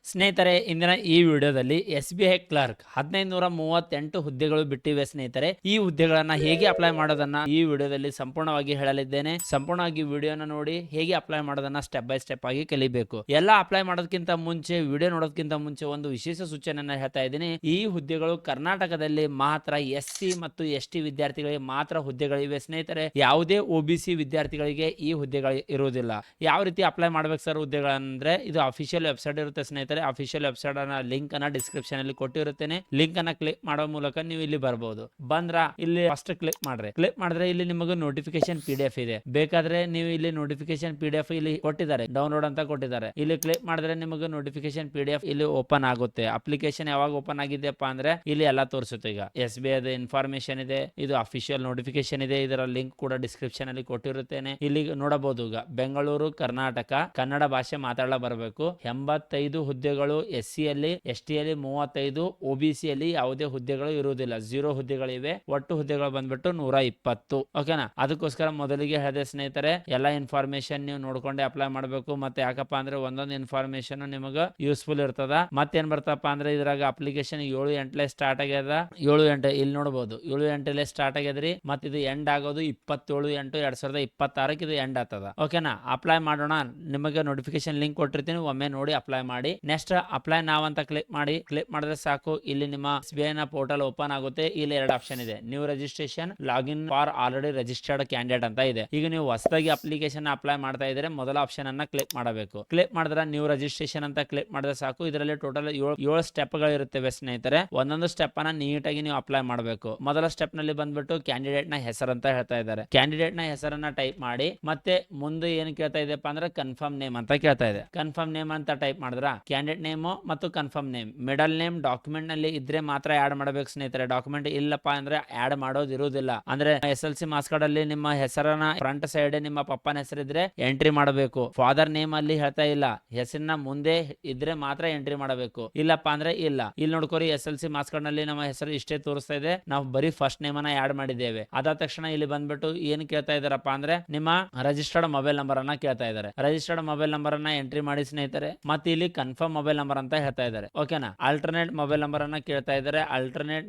ಸ್ನೇಹಿತರೆ, ಇಂದಿನ ಈ ವಿಡಿಯೋದಲ್ಲಿ SBI ಕ್ಲರ್ಕ್ 1538 ಹುದ್ದೆಗಳು ಬಿಟ್ಟಿವೆ ಸ್ನೇಹಿತರೆ. ಈ ಹುದ್ದೆಗಳನ್ನ ಹೇಗೆ ಅಪ್ಲೈ ಮಾಡೋದನ್ನ ಈ ವಿಡಿಯೋದಲ್ಲಿ ಸಂಪೂರ್ಣವಾಗಿ ಹೇಳಲಿದ್ದೇನೆ. ಸಂಪೂರ್ಣವಾಗಿ ವಿಡಿಯೋನ ನೋಡಿ ಹೇಗೆ ಅಪ್ಲೈ ಮಾಡೋದನ್ನ ಸ್ಟೆಪ್ ಬೈ ಸ್ಟೆಪ್ ಆಗಿ ಕಲಿಬೇಕು. ಎಲ್ಲ ಅಪ್ಲೈ ಮಾಡೋದಕ್ಕಿಂತ ಮುಂಚೆ, ವಿಡಿಯೋ ನೋಡೋದಕ್ಕಿಂತ ಮುಂಚೆ ಒಂದು ವಿಶೇಷ ಸೂಚನೆಯನ್ನ ಹೇಳ್ತಾ ಇದ್ದೀನಿ. ಈ ಹುದ್ದೆಗಳು ಕರ್ನಾಟಕದಲ್ಲಿ ಮಾತ್ರ SC ಮತ್ತು ST ವಿದ್ಯಾರ್ಥಿಗಳಿಗೆ ಮಾತ್ರ ಹುದ್ದೆಗಳಿವೆ ಸ್ನೇಹಿತರೆ. ಯಾವುದೇ OBC ವಿದ್ಯಾರ್ಥಿಗಳಿಗೆ ಈ ಹುದ್ದೆಗಳು ಇರುವುದಿಲ್ಲ. ಯಾವ ರೀತಿ ಅಪ್ಲೈ ಮಾಡ್ಬೇಕು ಸರ್ ಹುದ್ದೆಗಳಂದ್ರೆ, ಇದು ಅಫಿಷಿಯಲ್ ವೆಬ್ಸೈಟ್ ಇರುತ್ತೆ ಸ್ನೇಹಿತರೆ. ಅಫಿಷಿಯಲ್ ವೆಬ್ಸೈಟ್ ಲಿಂಕ್ ಅನ್ನ ಡಿಸ್ಕ್ರಿಪ್ಷನ್ ಅಲ್ಲಿ ಕೊಟ್ಟಿರುತ್ತೇನೆ. ಲಿಂಕ್ ಅನ್ನ ಕ್ಲಿಕ್ ಮಾಡೋ ಮೂಲಕ ನೀವು ಇಲ್ಲಿ ಬರಬಹುದು. ಬಂದ್ರ ಇಲ್ಲಿ ಫಸ್ಟ್ ಕ್ಲಿಕ್ ಮಾಡ್ರಿ. ಕ್ಲಿಕ್ ಮಾಡಿದ್ರೆ ಇಲ್ಲಿ ನಿಮಗೆ ನೋಟಿಫಿಕೇಶನ್ PDF ಇದೆ. ಬೇಕಾದ್ರೆ ನೀವು ಇಲ್ಲಿ ನೋಟಿಫಿಕೇಶನ್ PDF ಇಲ್ಲಿ ಕೊಟ್ಟಿದ್ದಾರೆ, ಡೌನ್ಲೋಡ್ ಅಂತ ಕೊಟ್ಟಿದ್ದಾರೆ. ಇಲ್ಲಿ ಕ್ಲಿಕ್ ಮಾಡಿದ್ರೆ ನಿಮಗೆ ನೋಟಿಫಿಕೇಶನ್ PDF ಇಲ್ಲಿ ಓಪನ್ ಆಗುತ್ತೆ. ಅಪ್ಲಿಕೇಶನ್ ಯಾವಾಗ ಓಪನ್ ಆಗಿದೆಯಪ್ಪ ಅಂದ್ರೆ ಇಲ್ಲಿ ಎಲ್ಲ ತೋರಿಸುತ್ತೆ. ಈಗ SBI ಇನ್ಫಾರ್ಮೇಶನ್ ಇದೆ, ಇದು ಅಫಿಷಿಯಲ್ ನೋಟಿಫಿಕೇಶನ್ ಇದೆ. ಇದರ ಲಿಂಕ್ ಕೂಡ ಡಿಸ್ಕ್ರಿಪ್ಷನ್ ಅಲ್ಲಿ ಕೊಟ್ಟಿರುತ್ತೇನೆ. ಇಲ್ಲಿ ನೋಡಬಹುದು. ಈಗ ಬೆಂಗಳೂರು ಕರ್ನಾಟಕ ಕನ್ನಡ ಭಾಷೆ ಮಾತಾಡಲ ಬರಬೇಕು. 85 ಹುದ್ದೆಗಳು SC ಯಲ್ಲಿ, ST ಯಲ್ಲಿ 35, OBC ಯಲ್ಲಿ ಯಾವುದೇ ಹುದ್ದೆಗಳು ಇರುವುದಿಲ್ಲ. 0 ಹುದ್ದೆಗಳಿವೆ. ಒಟ್ಟು ಹುದ್ದೆಗಳು ಬಂದ್ಬಿಟ್ಟು 120. ಓಕೆನಾ? ಅದಕ್ಕೋಸ್ಕರ ಮೊದಲಿಗೆ ಹೇಳಿದೆ ಸ್ನೇಹಿತರೆ, ಎಲ್ಲ ಇನ್ಫಾರ್ಮೇಶನ್ ನೀವು ನೋಡ್ಕೊಂಡೆ ಅಪ್ಲೈ ಮಾಡಬೇಕು. ಮತ್ತೆ ಯಾಕಪ್ಪ ಅಂದ್ರೆ ಒಂದೊಂದು ಇನ್ಫಾರ್ಮೇಶನ್ ನಿಮಗೆ ಯೂಸ್ಫುಲ್ ಇರ್ತದ. ಮತ್ತೇನ್ ಬರ್ತಪ್ಪ ಅಂದ್ರೆ ಇದ್ರಾಗ ಅಪ್ಲಿಕೇಶನ್ 7-8 ಸ್ಟಾರ್ಟ್ ಆಗ್ಯದ. 7-8 ಇಲ್ಲಿ ನೋಡಬಹುದು. 7-8 ಸ್ಟಾರ್ಟ್ ಆಗ್ಯದ್ರಿ. ಮತ್ತೆ ಇದು ಎಂಡ್ ಆಗೋದು 27-8-2026 ಇದು ಎಂಡ್ ಆಗ್ತದ. ಓಕೆನಾ? ಅಪ್ಲೈ ಮಾಡೋಣ. ನಿಮಗೆ ನೋಟಿಫಿಕೇಶನ್ ಲಿಂಕ್ ಕೊಟ್ಟಿರ್ತೀನಿ, ಒಮ್ಮೆ ನೋಡಿ ಅಪ್ಲೈ ಮಾಡಿ. ನೆಕ್ಸ್ಟ್ ಅಪ್ಲೈ ನಾವ್ ಅಂತ ಕ್ಲಿಕ್ ಮಾಡಿ. ಕ್ಲಿಕ್ ಮಾಡಿದ್ರೆ ಸಾಕು, ಇಲ್ಲಿ ನಿಮ್ಮ SBI ನ ಪೋರ್ಟಲ್ ಓಪನ್ ಆಗುತ್ತೆ. ಇಲ್ಲಿ 2 ಆಪ್ಷನ್ ಇದೆ, new registration, login for already registered candidate ಅಂತ ಇದೆ. ಈಗ ನೀವು ಹೊಸದಾಗಿ ಅಪ್ಲಿಕೇಶನ್ ಅಪ್ಲೈ ಮಾಡ್ತಾ ಇದ್ರೆ ಮೊದಲ ಆಪ್ಷನ್ ಅನ್ನ ಕ್ಲಿಕ್ ಮಾಡಬೇಕು. ಕ್ಲಿಕ್ ಮಾಡಿದ್ರೆ ನ್ಯೂ ರಿಜಿಸ್ಟ್ರೇಷನ್ ಅಂತ ಕ್ಲಿಕ್ ಮಾಡಿದ್ರೆ ಸಾಕು. ಇದರಲ್ಲಿ ಟೋಟಲ್ 7 ಸ್ಟೆಪ್ ಗಳು ಇರುತ್ತವೆ ಸ್ನೇಹಿತರೆ. ಒಂದೊಂದು ಸ್ಟೆಪ್ ಅನ್ನ ನೀಟಾಗಿ ನೀವು ಅಪ್ಲೈ ಮಾಡಬೇಕು. ಮೊದಲ ಸ್ಟೆಪ್ ನಲ್ಲಿ ಬಂದ್ಬಿಟ್ಟು ಕ್ಯಾಂಡಿಡೇಟ್ ನ ಹೆಸರು ಅಂತ ಹೇಳ್ತಾ ಇದ್ದಾರೆ. ಕ್ಯಾಂಡಿಡೇಟ್ ನ ಹೆಸರನ್ನ ಟೈಪ್ ಮಾಡಿ, ಮತ್ತೆ ಮುಂದೆ ಏನು ಕೇಳ್ತಾ ಇದೆಯಪ್ಪ ಅಂದ್ರೆ ಕನ್ಫರ್ಮ್ ನೇಮ್ ಅಂತ ಕೇಳ್ತಾ ಇದೆ. ಕನ್ಫರ್ಮ್ ನೇಮ್ ಅಂತ ಟೈಪ್ ಮಾಡಿದ್ರ ಕ್ಯಾಂಡಿಡೇಟ್ ನೇಮ್ ಮತ್ತು confirm name, middle name document ನಲ್ಲಿ ಇದ್ರೆ ಮಾತ್ರ ಆಡ್ ಮಾಡಬೇಕು ಸ್ನೇಹಿತರೆ. ಡಾಕ್ಯುಮೆಂಟ್ ಇಲ್ಲಪ್ಪ ಅಂದ್ರೆ ಆಡ್ ಮಾಡೋದು ಇರುವುದಿಲ್ಲ. ಅಂದ್ರೆ SLC ಮಾರ್ಕ್ಸ್ ಕಾರ್ಡ್ ಅಲ್ಲಿ ನಿಮ್ಮ ಹೆಸರನ್ನ ಫ್ರಂಟ್ ಸೈಡ್ ನಿಮ್ಮ ಪಪ್ಪನ ಹೆಸರಿದ್ರೆ ಎಂಟ್ರಿ ಮಾಡಬೇಕು. ಫಾದರ್ ನೇಮ್ ಅಲ್ಲಿ ಹೇಳ್ತಾ ಇಲ್ಲ, ಹೆಸರಿನ ಮುಂದೆ ಇದ್ರೆ ಮಾತ್ರ ಎಂಟ್ರಿ ಮಾಡಬೇಕು. ಇಲ್ಲಪ್ಪ ಅಂದ್ರೆ ಇಲ್ಲ. ಇಲ್ಲಿ ನೋಡ್ಕೋರಿ, SLC ಮಾರ್ಕ್ಸ್ ಕಾರ್ಡ್ ನಲ್ಲಿ ನಮ್ಮ ಹೆಸರು ಇಷ್ಟೇ ತೋರಿಸ್ತಾ ಇದೆ, ನಾವು ಬರೀ ಫಸ್ಟ್ ನೇಮ್ ಅನ್ನ ಆಡ್ ಮಾಡಿದ್ದೇವೆ. ಅದಾದ ತಕ್ಷಣ ಇಲ್ಲಿ ಬಂದ್ಬಿಟ್ಟು ಏನ್ ಕೇಳ್ತಾ ಇದಾರಪ್ಪ ಅಂದ್ರೆ ನಿಮ್ಮ ರಿಜಿಸ್ಟರ್ಡ್ ಮೊಬೈಲ್ ನಂಬರ್ ಅನ್ನ ಕೇಳ್ತಾ ಇದ್ದಾರೆ. ರಿಜಿಸ್ಟರ್ಡ್ ಮೊಬೈಲ್ ನಂಬರ್ ಅನ್ನ ಎಂಟ್ರಿ ಮಾಡಿ ಸ್ನೇಹಿತರೆ. ಮತ್ತೆ ಇಲ್ಲಿ ಕನ್ಫರ್ಮ್ ಮೊಬೈಲ್ ನಂಬರ್ ಅಂತ ಹೇಳ್ತಾ ಇದ್ದಾರೆ. ಓಕೆನಾ? ಆಲ್ಟರ್ನೇಟ್ ಮೊಬೈಲ್ ನಂಬರ್ ಅನ್ನ ಕೇಳ್ತಾ ಇದ್ದಾರೆ. ಆಲ್ಟರ್ನೇಟ್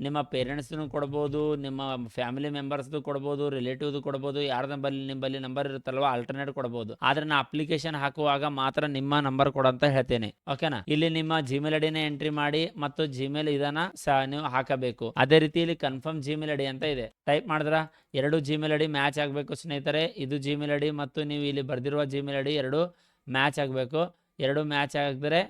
ನಿಮ್ಮ ಪೇರೆಂಟ್ಸ್ ಕೊಡಬಹುದು, ನಿಮ್ಮ ಫ್ಯಾಮಿಲಿ ಮೆಂಬರ್ಸ್ ಕೊಡಬಹುದು, ರಿಲೇಟಿವ್ ಕೊಡಬಹುದು. ಯಾರ್ದ ನಿಮ್ಮಲ್ಲಿ ನಂಬರ್ ಇರುತ್ತಲ್ವಾ, ಆಲ್ಟರ್ನೇಟ್ ಕೊಡಬಹುದು. ಆದ್ರೆ ನಾ ಅಪ್ಲಿಕೇಶನ್ ಹಾಕುವಾಗ ಮಾತ್ರ ನಿಮ್ಮ ನಂಬರ್ ಕೊಡಂತ ಹೇಳ್ತೇನೆ. ಓಕೆನಾ? ಇಲ್ಲಿ ನಿಮ್ಮ Gmail ID ನ ಎಂಟ್ರಿ ಮಾಡಿ ಮತ್ತು Gmail ಇದನ್ನ ನೀವು ಹಾಕಬೇಕು. ಅದೇ ರೀತಿ ಇಲ್ಲಿ ಕನ್ಫರ್ಮ್ Gmail ID ಅಂತ ಇದೆ. ಟೈಪ್ ಮಾಡಿದ್ರ 2 Gmail ID ಮ್ಯಾಚ್ ಆಗಬೇಕು ಸ್ನೇಹಿತರೆ. ಇದು Gmail ID ಮತ್ತು ನೀವು ಇಲ್ಲಿ ಬರ್ದಿರುವ Gmail ID 2 ಮ್ಯಾಚ್ ಆಗಬೇಕು. 2 ಮ್ಯಾಚ್ ಆಗಿದ್ರೆ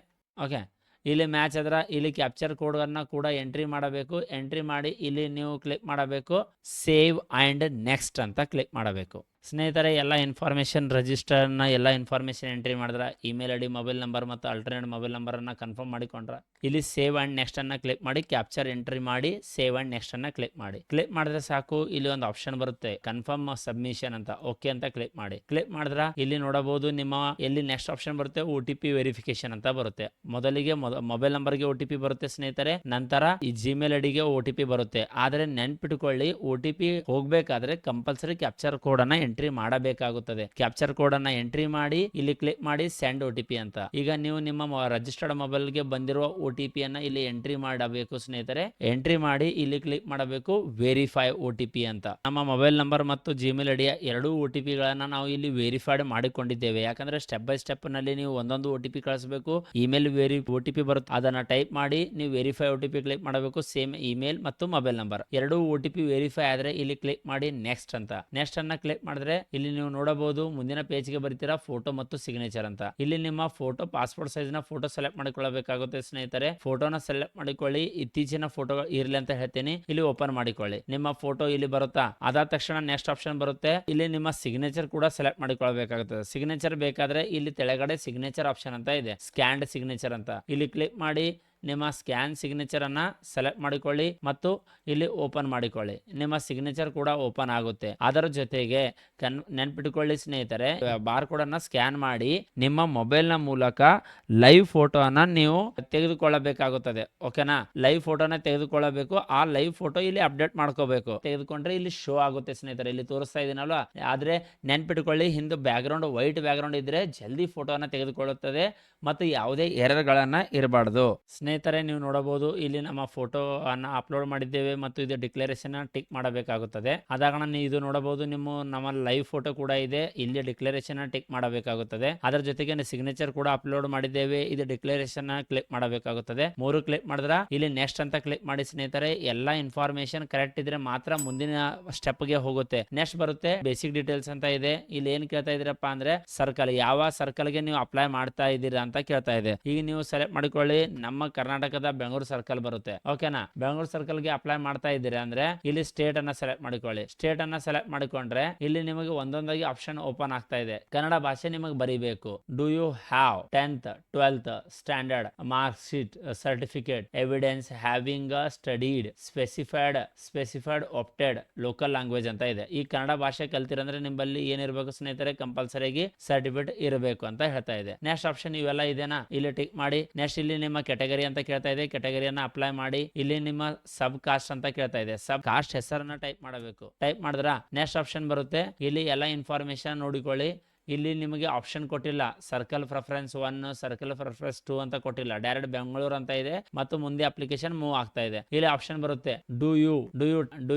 ಓಕೆ, ಇಲ್ಲಿ ಮ್ಯಾಚ್ ಆದ್ರೆ ಇಲ್ಲಿ ಕ್ಯಾಪ್ಚರ್ ಕೋಡ್ ಅನ್ನ ಕೂಡ ಎಂಟ್ರಿ ಮಾಡಬೇಕು. ಎಂಟ್ರಿ ಮಾಡಿ ಇಲ್ಲಿ ನೀವು ಕ್ಲಿಕ್ ಮಾಡಬೇಕು, ಸೇವ್ ಅಂಡ್ ನೆಕ್ಸ್ಟ್ ಅಂತ ಕ್ಲಿಕ್ ಮಾಡಬೇಕು. ಸ್ನೇಹಿತರೆ, ಎಲ್ಲ ಇನ್ಫಾರ್ಮೇಶನ್ ರಿಜಿಸ್ಟರ್ನ ಎಲ್ಲ ಇನ್ಫಾರ್ಮೇಶನ್ ಎಂಟ್ರಿ ಮಾಡಿದ್ರೆ ಇಮೇಲ್ ID, ಮೊಬೈಲ್ ನಂಬರ್ ಮತ್ತು ಆಲ್ಟರ್ನೇಟ್ ಮೊಬೈಲ್ ನಂಬರ್ ಅನ್ನ ಕನ್ಫರ್ಮ್ ಮಾಡಿಕೊಂಡ್ರೆ ಇಲ್ಲಿ ಸೇವ್ ಅಂಡ್ ನೆಕ್ಸ್ಟ್ ಅನ್ನ ಕ್ಲಿಕ್ ಮಾಡಿ, ಕ್ಯಾಪ್ಚರ್ ಎಂಟ್ರಿ ಮಾಡಿ, ಸೇವ್ ಅಂಡ್ ನೆಕ್ಸ್ಟ್ ಅನ್ನ ಕ್ಲಿಕ್ ಮಾಡಿ. ಕ್ಲಿಕ್ ಮಾಡಿದ್ರೆ ಸಾಕು, ಇಲ್ಲಿ ಒಂದು ಆಪ್ಷನ್ ಬರುತ್ತೆ ಕನ್ಫರ್ಮ್ ಸಬ್ಮಿಷನ್ ಅಂತ. ಓಕೆ ಅಂತ ಕ್ಲಿಕ್ ಮಾಡಿ. ಕ್ಲಿಕ್ ಮಾಡಿದ್ರೆ ಇಲ್ಲಿ ನೋಡಬಹುದು, ನಿಮ್ಮ ಎಲ್ಲಿ ನೆಕ್ಸ್ಟ್ ಆಪ್ಷನ್ ಬರುತ್ತೆ OTP ವೆರಿಫಿಕೇಶನ್ ಅಂತ ಬರುತ್ತೆ. ಮೊದಲಿಗೆ ಮೊಬೈಲ್ ನಂಬರ್ಗೆ OTP ಬರುತ್ತೆ ಸ್ನೇಹಿತರೆ. ನಂತರ ಈ Gmail ID ಗೆ OTP ಬರುತ್ತೆ. ಆದ್ರೆ ನೆನ್ಪಿಟ್ಕೊಳ್ಳಿ, OTP ಹೋಗ್ಬೇಕಾದ್ರೆ ಕಂಪಲ್ಸರಿ ಕ್ಯಾಪ್ಚರ್ ಕೋಡ್ ಅನ್ನ ಎಂಟ್ರಿ ಮಾಡಬೇಕಾಗುತ್ತದೆ. ಕ್ಯಾಪ್ಚರ್ ಕೋಡ್ ಅನ್ನ ಎಂಟ್ರಿ ಮಾಡಿ ಇಲ್ಲಿ ಕ್ಲಿಕ್ ಮಾಡಿ ಸೆಂಡ್ OTP ಅಂತ. ಈಗ ನೀವು ನಿಮ್ಮ ರಿಜಿಸ್ಟರ್ಡ್ ಮೊಬೈಲ್ ಗೆ ಬಂದಿರುವ OTP ಅನ್ನ ಇಲ್ಲಿ ಎಂಟ್ರಿ ಮಾಡಬೇಕು ಸ್ನೇಹಿತರೆ. ಎಂಟ್ರಿ ಮಾಡಿ ಇಲ್ಲಿ ಕ್ಲಿಕ್ ಮಾಡಬೇಕು ವೆರಿಫೈ OTP ಅಂತ. ನಮ್ಮ ಮೊಬೈಲ್ ನಂಬರ್ ಮತ್ತು Gmail ID ಎರಡೂ OTP ಗಳನ್ನ ನಾವು ಇಲ್ಲಿ ವೆರಿಫೈಡ್ ಮಾಡಿಕೊಂಡಿದ್ದೇವೆ. ಯಾಕಂದ್ರೆ ಸ್ಟೆಪ್ ಬೈ ಸ್ಟೆಪ್ ನಲ್ಲಿ ನೀವು ಒಂದೊಂದು OTP ಕಳಿಸಬೇಕು. ಇಮೇಲ್ OTP ಬರುತ್ತೆ, ಅದನ್ನ ಟೈಪ್ ಮಾಡಿ ನೀವು ವೆರಿಫೈ OTP ಕ್ಲಿಕ್ ಮಾಡಬೇಕು. ಸೇಮ್ ಇಮೇಲ್ ಮತ್ತು ಮೊಬೈಲ್ ನಂಬರ್ ಎರಡೂ OTP ವೆರಿಫೈ ಆದ್ರೆ ಇಲ್ಲಿ ಕ್ಲಿಕ್ ಮಾಡಿ ನೆಕ್ಸ್ಟ್ ಅಂತ. ನೆಕ್ಸ್ಟ್ ಅನ್ನ ಕ್ಲಿಕ್ ಮಾಡಿದ್ರೆ ಇಲ್ಲಿ ನೀವು ನೋಡಬಹುದು, ಮುಂದಿನ ಪೇಜ್ ಗೆ ಬರ್ತೀರಾ ಫೋಟೋ ಮತ್ತು ಸಿಗ್ನೇಚರ್ ಅಂತ. ಇಲ್ಲಿ ನಿಮ್ಮ ಫೋಟೋ, ಪಾಸ್ಪೋರ್ಟ್ ಸೈಜ್ ನ ಫೋಟೋ ಸೆಲೆಕ್ಟ್ ಮಾಡಿಕೊಳ್ಳಬೇಕಾಗುತ್ತೆ ಸ್ನೇಹಿತರೆ. ಫೋಟೋನ ಸೆಲೆಕ್ಟ್ ಮಾಡಿಕೊಳ್ಳಿ. ಇತ್ತೀಚಿನ ಫೋಟೋ ಇರ್ಲಿ ಅಂತ ಹೇಳ್ತೀನಿ. ಇಲ್ಲಿ ಓಪನ್ ಮಾಡಿಕೊಳ್ಳಿ. ನಿಮ್ಮ ಫೋಟೋ ಇಲ್ಲಿ ಬರುತ್ತಾ. ಅದಾದ ತಕ್ಷಣ ನೆಕ್ಸ್ಟ್ ಆಪ್ಷನ್ ಬರುತ್ತೆ. ಇಲ್ಲಿ ನಿಮ್ಮ ಸಿಗ್ನೇಚರ್ ಕೂಡ ಸೆಲೆಕ್ಟ್ ಮಾಡಿಕೊಳ್ಳಬೇಕಾಗುತ್ತದೆ. ಸಿಗ್ನೇಚರ್ ಬೇಕಾದ್ರೆ ಇಲ್ಲಿ ತೆಳಗಡೆ ಸಿಗ್ನೇಚರ್ ಆಪ್ಷನ್ ಅಂತ ಇದೆ, ಸ್ಕ್ಯಾನ್ಡ್ ಸಿಗ್ನೇಚರ್ ಅಂತ. ಇಲ್ಲಿ ಕ್ಲಿಕ್ ಮಾಡಿ ನಿಮ್ಮ ಸ್ಕ್ಯಾನ್ ಸಿಗ್ನೇಚರ್ ಅನ್ನ ಸೆಲೆಕ್ಟ್ ಮಾಡಿಕೊಳ್ಳಿ ಮತ್ತು ಇಲ್ಲಿ ಓಪನ್ ಮಾಡಿಕೊಳ್ಳಿ. ನಿಮ್ಮ ಸಿಗ್ನೇಚರ್ ಕೂಡ ಓಪನ್ ಆಗುತ್ತೆ. ಅದರ ಜೊತೆಗೆ ನೆನ್ಪಿಟ್ಕೊಳ್ಳಿ ಸ್ನೇಹಿತರೆ, ಬಾರ್ ಕೋಡ್ ಅನ್ನ ಸ್ಕ್ಯಾನ್ ಮಾಡಿ ನಿಮ್ಮ ಮೊಬೈಲ್ ನ ಮೂಲಕ ಲೈವ್ ಫೋಟೋನ ನೀವು ತೆಗೆದುಕೊಳ್ಳಬೇಕಾಗುತ್ತದೆ. ಓಕೆನಾ, ಲೈವ್ ಫೋಟೋನ ತೆಗೆದುಕೊಳ್ಳಬೇಕು. ಆ ಲೈವ್ ಫೋಟೋ ಇಲ್ಲಿ ಅಪ್ಡೇಟ್ ಮಾಡ್ಕೋಬೇಕು. ತೆಗೆದುಕೊಂಡ್ರೆ ಇಲ್ಲಿ ಶೋ ಆಗುತ್ತೆ ಸ್ನೇಹಿತರೆ, ಇಲ್ಲಿ ತೋರಿಸ್ತಾ ಇದೀನಲ್ವಾ. ಆದ್ರೆ ನೆನ್ಪಿಟ್ಕೊಳ್ಳಿ, ಹಿಂದೆ ಬ್ಯಾಕ್ಗ್ರೌಂಡ್ ವೈಟ್ ಬ್ಯಾಕ್ಗ್ರೌಂಡ್ ಇದ್ರೆ ಜಲ್ದಿ ಫೋಟೋನ ತೆಗೆದುಕೊಳ್ಳುತ್ತದೆ ಮತ್ತು ಯಾವುದೇ ಎರರ್ ಗಳನ್ನ ಇರಬಾರ್ದು. ಸ್ನೇಹಿತರೆ, ನೀವು ನೋಡಬಹುದು ಇಲ್ಲಿ ನಮ್ಮ ಫೋಟೋ ಅನ್ನ ಅಪ್ಲೋಡ್ ಮಾಡಿದ್ದೇವೆ ಮತ್ತು ಇದು ಡಿಕ್ಲರೇಷನ್ ಟಿಕ್ ಮಾಡಬೇಕಾಗುತ್ತದೆ. ಆದಾಗ ನೀವು ಇದು ನೋಡಬಹುದು, ನಮ್ಮ ಲೈವ್ ಫೋಟೋ ಕೂಡ ಇದೆ, ಇಲ್ಲಿ ಡಿಕ್ಲರೇಷನ್ ಟಿಕ್ ಮಾಡಬೇಕಾಗುತ್ತದೆ. ಅದರ ಜೊತೆಗೆ ಸಿಗ್ನೇಚರ್ ಕೂಡ ಅಪ್ಲೋಡ್ ಮಾಡಿದ್ದೇವೆ, ಇದು ಡಿಕ್ಲರೇಷನ್ ಕ್ಲಿಕ್ ಮಾಡಬೇಕಾಗುತ್ತದೆ. 3 ಕ್ಲಿಕ್ ಮಾಡಿದ್ರ ಇಲ್ಲಿ ನೆಕ್ಸ್ಟ್ ಅಂತ ಕ್ಲಿಕ್ ಮಾಡಿ ಸ್ನೇಹಿತರೆ. ಎಲ್ಲಾ ಇನ್ಫಾರ್ಮೇಶನ್ ಕರೆಕ್ಟ್ ಇದ್ರೆ ಮಾತ್ರ ಮುಂದಿನ ಸ್ಟೆಪ್ ಗೆ ಹೋಗುತ್ತೆ. ನೆಕ್ಸ್ಟ್ ಬರುತ್ತೆ ಬೇಸಿಕ್ ಡೀಟೇಲ್ಸ್ ಅಂತ ಇದೆ. ಇಲ್ಲಿ ಏನ್ ಕೇಳ್ತಾ ಇದೀರಪ್ಪ ಅಂದ್ರೆ ಸರ್ಕಲ್, ಯಾವ ಸರ್ಕಲ್ ಗೆ ನೀವು ಅಪ್ಲೈ ಮಾಡ್ತಾ ಇದ್ದೀರಾ ಅಂತ ಕೇಳ್ತಾ ಇದೆ. ಈಗ ನೀವು ಸೆಲೆಕ್ಟ್ ಮಾಡಿಕೊಳ್ಳಿ, ನಮ್ಮ ಕರ್ನಾಟಕದ ಬೆಂಗಳೂರು ಸರ್ಕಲ್ ಬರುತ್ತೆ. ಓಕೆನಾ, ಬೆಂಗಳೂರು ಸರ್ಕಲ್ ಗೆ ಅಪ್ಲೈ ಮಾಡ್ತಾ ಇದ್ದೀರಾ ಅಂದ್ರೆ ಇಲ್ಲಿ ಸ್ಟೇಟ್ ಅನ್ನ ಸೆಲೆಕ್ಟ್ ಮಾಡಿಕೊಳ್ಳಿ. ಸ್ಟೇಟ್ ಅನ್ನ ಸೆಲೆಕ್ಟ್ ಮಾಡಿಕೊಂಡ್ರೆ ಇಲ್ಲಿ ನಿಮಗೆ ಒಂದೊಂದಾಗಿ ಆಪ್ಷನ್ ಓಪನ್ ಆಗ್ತಾ ಇದೆ. ಕನ್ನಡ ಭಾಷೆ ನಿಮಗೆ ಬರೀಬೇಕು. Do you have 10th 12th standard mark sheet certificate evidence having studied specified opted local language ಅಂತ ಇದೆ. ಈ ಕನ್ನಡ ಭಾಷೆ ಕಲ್ತಿರಂದ್ರೆ ನಿಮ್ಮಲ್ಲಿ ಏನಿರಬೇಕು ಸ್ನೇಹಿತರೆ, ಕಂಪಲ್ಸರಿಯಾಗಿ ಸರ್ಟಿಫಿಕೇಟ್ ಇರಬೇಕು ಅಂತ ಹೇಳ್ತಾ ಇದೆ. ನೆಕ್ಸ್ಟ್ ಆಪ್ಷನ್ ಇವೆಲ್ಲ ಇದೆನಾ, ಇಲ್ಲಿ ಟಿಕ್ ಮಾಡಿ. ನೆಕ್ಸ್ಟ್ ಇಲ್ಲಿ ನಿಮ್ಮ ಕೆಟಗರಿ ಅಂತ ಕೇಳ್ತಾ ಇದೆ, ಕೆಟಗರಿಯನ್ನ ಅಪ್ಲೈ ಮಾಡಿ. ಇಲ್ಲಿ ನಿಮ್ಮ ಸಬ್ ಕಾಸ್ಟ್ ಅಂತ ಕೇಳ್ತಾ ಇದೆ, ಸಬ್ ಕಾಸ್ಟ್ ಹೆಸರನ್ನ ಟೈಪ್ ಮಾಡಬೇಕು. ಟೈಪ್ ಮಾಡಿದ್ರ ನೆಕ್ಸ್ಟ್ ಆಪ್ಷನ್ ಬರುತ್ತೆ. ಇಲ್ಲಿ ಎಲ್ಲ ಇನ್ಫಾರ್ಮೇಶನ್ ನೋಡಿಕೊಳ್ಳಿ. ಇಲ್ಲಿ ನಿಮಗೆ ಆಪ್ಷನ್ ಕೊಟ್ಟಿಲ್ಲ, ಸರ್ಕಲ್ ಪ್ರಿಫರೆನ್ಸ್ 1 ಸರ್ಕಲ್ ಪ್ರಿಫರೆನ್ಸ್ 2 ಅಂತ ಕೊಟ್ಟಿಲ್ಲ, ಡೈರೆಕ್ಟ್ ಬೆಂಗಳೂರು ಅಂತ ಇದೆ ಮತ್ತು ಮುಂದೆ ಅಪ್ಲಿಕೇಶನ್ ಮೂವ್ ಆಗ್ತಾ ಇದೆ. ಇಲ್ಲಿ ಆಪ್ಷನ್ ಬರುತ್ತೆ do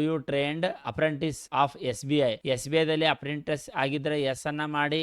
you trained apprentice of SBI ದಲ್ಲಿ ಅಪ್ರೆಂಟಿಸ್ ಆಗಿದ್ರೆ ಎಸ್ ಅನ್ನ ಮಾಡಿ,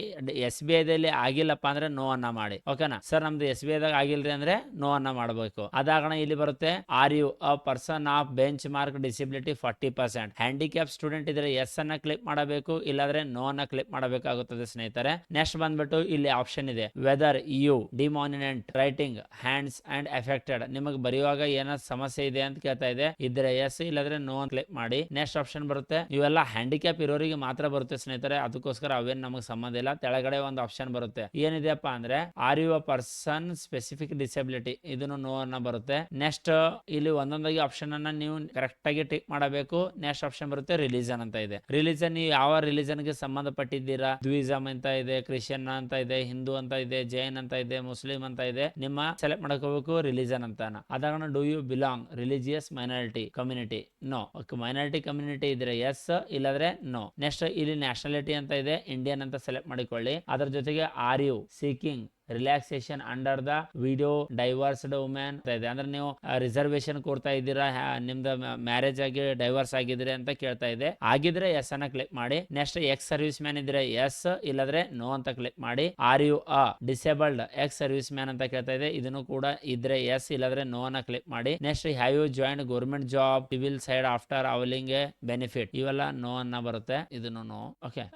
SBI ದಲ್ಲಿ ಆಗಿಲ್ಲಪ್ಪ ಅಂದ್ರೆ ನೋ ಅನ್ನ ಮಾಡಿ. ಓಕೆನಾ ಸರ್, ನಮ್ದು SBI ದಾಗ ಆಗಿಲ್ರಿ ಅಂದ್ರೆ ನೋ ಅನ್ನ ಮಾಡಬೇಕು. ಅದಾಗಣ ಇಲ್ಲಿ ಬರುತ್ತೆ are you a person of bench mark disability 40%, handicap student ಇದ್ರೆ ಎಸ್ ಅನ್ನ ಕ್ಲಿಕ್ ಮಾಡಬೇಕು, ಇಲ್ಲಾದ್ರೆ ನೋ ಅನ್ನ ಕ್ಲಿಕ್ ಮಾಡಬೇಕಾಗುತ್ತದೆ ಸ್ನೇಹಿತರೆ. ನೆಕ್ಸ್ಟ್ ಬಂದ್ಬಿಟ್ಟು ಇಲ್ಲಿ ಆಪ್ಷನ್ ಇದೆ whether you dominant writing hands and affected, ನಿಮಗೆ ಬರೆಯುವಾಗ ಏನಾದ್ರು ಸಮಸ್ಯೆ ಇದೆ ಅಂತ ಕೇಳ್ತಾ ಇದೆ. ಇದ್ರೆ ಎಸ್, ಇಲ್ಲಾದ್ರೆ ನೋ ಅಂತ ಕ್ಲಿಕ್ ಮಾಡಿ. ನೆಕ್ಸ್ಟ್ ಆಪ್ಷನ್ ಬರುತ್ತೆ, ಇವೆಲ್ಲ ಹ್ಯಾಂಡಿಕ್ಯಾಪ್ ಇರೋರಿಗೆ ಮಾತ್ರ ಬರುತ್ತೆ ಸ್ನೇಹಿತರೆ, ಅದಕ್ಕೋಸ್ಕರ ಅವೇನ್ ನಮಗೆ ಸಂಬಂಧ ಇಲ್ಲ. ತೆಳಗಡೆ ಒಂದು ಆಪ್ಷನ್ ಬರುತ್ತೆ, ಏನಿದೆಯಪ್ಪ ಅಂದ್ರೆ are you a person specific disability, ಇದನ್ನು ನೋ ಅನ್ನ ಬರುತ್ತೆ. ನೆಕ್ಸ್ಟ್ ಇಲ್ಲಿ ಒಂದೊಂದಾಗಿ ಆಪ್ಷನ್ ಅನ್ನ ನೀವು ಕರೆಕ್ಟ್ ಆಗಿ ಟಿಕ್ ಮಾಡಬೇಕು. ನೆಕ್ಸ್ಟ್ ಆಪ್ಷನ್ ಬರುತ್ತೆ ರಿಲಿಜನ್ ಅಂತ ಇದೆ. ರಿಲಿಜನ್, ನೀವು ಯಾವ ರಿಲಿಜನ್ ಗೆ ಸಂಬಂಧಪಟ್ಟಿದ್ದೀರಾ, ದ್ವಿಜಮ್ ಅಂತ ಇದೆ, ಕ್ರಿಶ್ಚಿಯನ್ ಅಂತ ಇದೆ, ಹಿಂದೂ ಅಂತ ಇದೆ, ಜೈನ್ ಅಂತ ಇದೆ, ಮುಸ್ಲಿಂ ಅಂತ ಇದೆ. ನಿಮ್ಮ ಸೆಲೆಕ್ಟ್ ಮಾಡ್ಕೋಬೇಕು ರಿಲಿಜನ್ ಅಂತ. ಅದಾಗ do you belong religious minority community, no. Minority community ಇದ್ರೆ ಎಸ್, ಇಲ್ಲಾದ್ರೆ ನೋ. ನೆಕ್ಸ್ಟ್ ಇಲ್ಲಿ ನ್ಯಾಷನಾಲಿಟಿ ಅಂತ ಇದೆ, ಇಂಡಿಯನ್ ಅಂತ ಸೆಲೆಕ್ಟ್ ಮಾಡಿಕೊಳ್ಳಿ. ಅದರ ಜೊತೆಗೆ are you seeking relaxation under the widow divorced women ಇದೆ, ಅಂದ್ರೆ ನೀವು ರಿಸರ್ವೇಶನ್ ಕೋರ್ತಾ ಇದ್ದೀರಾ, ನಿಮ್ದು ಮ್ಯಾರೇಜ್ ಆಗಿ ಡೈವರ್ಸ್ ಆಗಿದ್ರೆ ಅಂತ ಕೇಳ್ತಾ ಇದೆ. ಆಗಿದ್ರೆ ಎಸ್ ಅನ್ನ ಕ್ಲಿಕ್ ಮಾಡಿ. ನೆಕ್ಸ್ಟ್ ಎಕ್ಸ್ ಸರ್ವಿಸ್ ಮ್ಯಾನ್ ಇದ್ರೆ ಎಸ್, ಇಲ್ಲದ್ರೆ ನೋ ಅಂತ ಕ್ಲಿಕ್ ಮಾಡಿ. Are you a disabled ex service man ಅಂತ ಕೇಳ್ತಾ ಇದೆ, ಇದನ್ನು ಕೂಡ ಇದ್ರೆ ಎಸ್, ಇಲ್ಲದ್ರೆ ನೋ ಅನ್ನ ಕ್ಲಿಕ್ ಮಾಡಿ. Next have you join government job civil side after availing benefit, ಇವೆಲ್ಲ ನೋ ಅನ್ನ ಬರುತ್ತೆ, ಇದನ್ನು ನೋ. ಓಕೆ,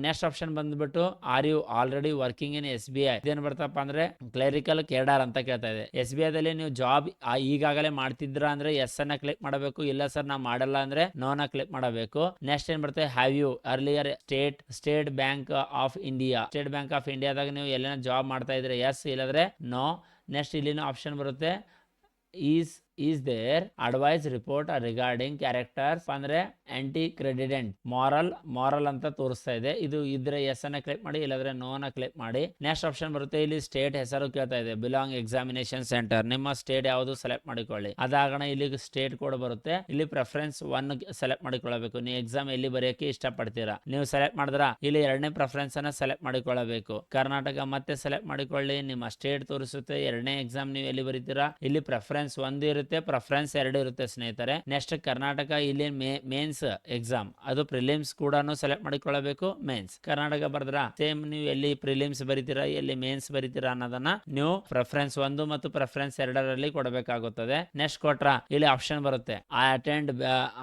ನೆಕ್ಸ್ಟ್ ಆಪ್ಷನ್ ಬಂದ್ಬಿಟ್ಟು are you already working in SBI, ಇದೇನು ಬರ್ತಾ ಅಂದ್ರೆ ಕ್ಲರಿಕಲ್ ಕೇಡರ್ ಅಂತ ಕೇಳ್ತಾ ಇದೆ. SBI ದಲ್ಲಿ ನೀವು ಜಾಬ್ ಈಗಾಗಲೇ ಮಾಡ್ತಿದ್ರ ಅಂದ್ರೆ ಎಸ್ ಅನ್ನ ಕ್ಲಿಕ್ ಮಾಡಬೇಕು, ಇಲ್ಲ ಸರ್ ನಾ ಮಾಡಲ್ಲ ಅಂದ್ರೆ ನೋ ನ ಕ್ಲಿಕ್ ಮಾಡಬೇಕು. ನೆಕ್ಸ್ಟ್ ಏನ್ ಬರುತ್ತೆ have you earlier state bank of ಇಂಡಿಯಾದಾಗ ನೀವು ಎಲ್ಲ ಜಾಬ್ ಮಾಡ್ತಾ ಇದ್ರೆ ಎಸ್, ಇಲ್ಲದ್ರೆ ನೋ. ನೆಕ್ಸ್ಟ್ ಇಲ್ಲಿನ ಆಪ್ಷನ್ ಬರುತ್ತೆ is there adverse report regarding characters ಅಂದ್ರೆ ಆಂಟಿ ಕ್ರೆಡಿಡೆಂಟ್ ಮಾರಲ್ ಅಂತ ತೋರಿಸ್ತಾ ಇದೆ. ಇದು ಇದ್ರೆ ಎಸ್ ಅನ್ನ ಕ್ಲಿಕ್ ಮಾಡಿ, ಇಲ್ಲಾದ್ರೆ ನೋ ನ ಕ್ಲಿಕ್ ಮಾಡಿ. ನೆಕ್ಸ್ಟ್ ಆಪ್ಷನ್ ಬರುತ್ತೆ, ಇಲ್ಲಿ ಸ್ಟೇಟ್ ಹೆಸರು ಕೇಳ್ತಾ ಇದೆ, ಬಿಲಾಂಗ್ ಎಕ್ಸಾಮಿನೇಷನ್ ಸೆಂಟರ್, ನಿಮ್ಮ ಸ್ಟೇಟ್ ಯಾವುದು ಸೆಲೆಕ್ಟ್ ಮಾಡಿಕೊಳ್ಳಿ. ಅದಾಗಣ ಇಲ್ಲಿ ಸ್ಟೇಟ್ ಕೋಡ್ ಬರುತ್ತೆ, ಇಲ್ಲಿ ಪ್ರೆಫರೆನ್ಸ್ 1 ಸೆಲೆಕ್ಟ್ ಮಾಡಿಕೊಳ್ಳಬೇಕು. ನೀವು ಎಕ್ಸಾಮ್ ಎಲ್ಲಿ ಬರೆಯಕ್ಕೆ ಇಷ್ಟಪಡ್ತೀರಾ, ನೀವು ಸೆಲೆಕ್ಟ್ ಮಾಡಿದ್ರ ಇಲ್ಲಿ 2ನೇ ಪ್ರೆಫರೆನ್ಸ್ ಅನ್ನ ಸೆಲೆಕ್ಟ್ ಮಾಡಿಕೊಳ್ಳಬೇಕು. ಕರ್ನಾಟಕ ಮತ್ತೆ ಸೆಲೆಕ್ಟ್ ಮಾಡಿಕೊಳ್ಳಿ, ನಿಮ್ಮ ಸ್ಟೇಟ್ ತೋರಿಸುತ್ತೆ. 2ನೇ ಎಕ್ಸಾಮ್ ನೀವು ಎಲ್ಲಿ ಬರೀತೀರಾ, ಇಲ್ಲಿ ಪ್ರೆಫರೆನ್ಸ್ 1 ಇರುತ್ತೆ, ಪ್ರೆಫರೆನ್ಸ್ 2 ಇರುತ್ತೆ ಸ್ನೇಹಿತರೆ. ನೆಕ್ಸ್ಟ್ ಕರ್ನಾಟಕ, ಇಲ್ಲಿ ಮೇನ್ಸ್ ಎಕ್ಸಾಮ್, ಅದು ಪ್ರಿಲಿಮ್ಸ್ ಕೂಡ ಸೆಲೆಕ್ಟ್ ಮಾಡಿಕೊಳ್ಳಬೇಕು. ಮೇನ್ಸ್ ಕರ್ನಾಟಕ ಬರ್ದ್ರ ಸೇಮ್ ನೀವು ಎಲ್ಲಿ ಪ್ರಿಲಿಮ್ಸ್ ಬರೀತೀರಾ, ಎಲ್ಲಿ ಮೇನ್ಸ್ ಬರೀತೀರಾ ಅನ್ನೋದನ್ನ ನೀವು ಪ್ರೆಫರೆನ್ಸ್ 1 ಮತ್ತು ಪ್ರೆಫರೆನ್ಸ್ 2ರಲ್ಲಿ ಕೊಡಬೇಕಾಗುತ್ತದೆ. ನೆಕ್ಸ್ಟ್ ಕೊಟ್ರ ಇಲ್ಲಿ ಆಪ್ಷನ್ ಬರುತ್ತೆ I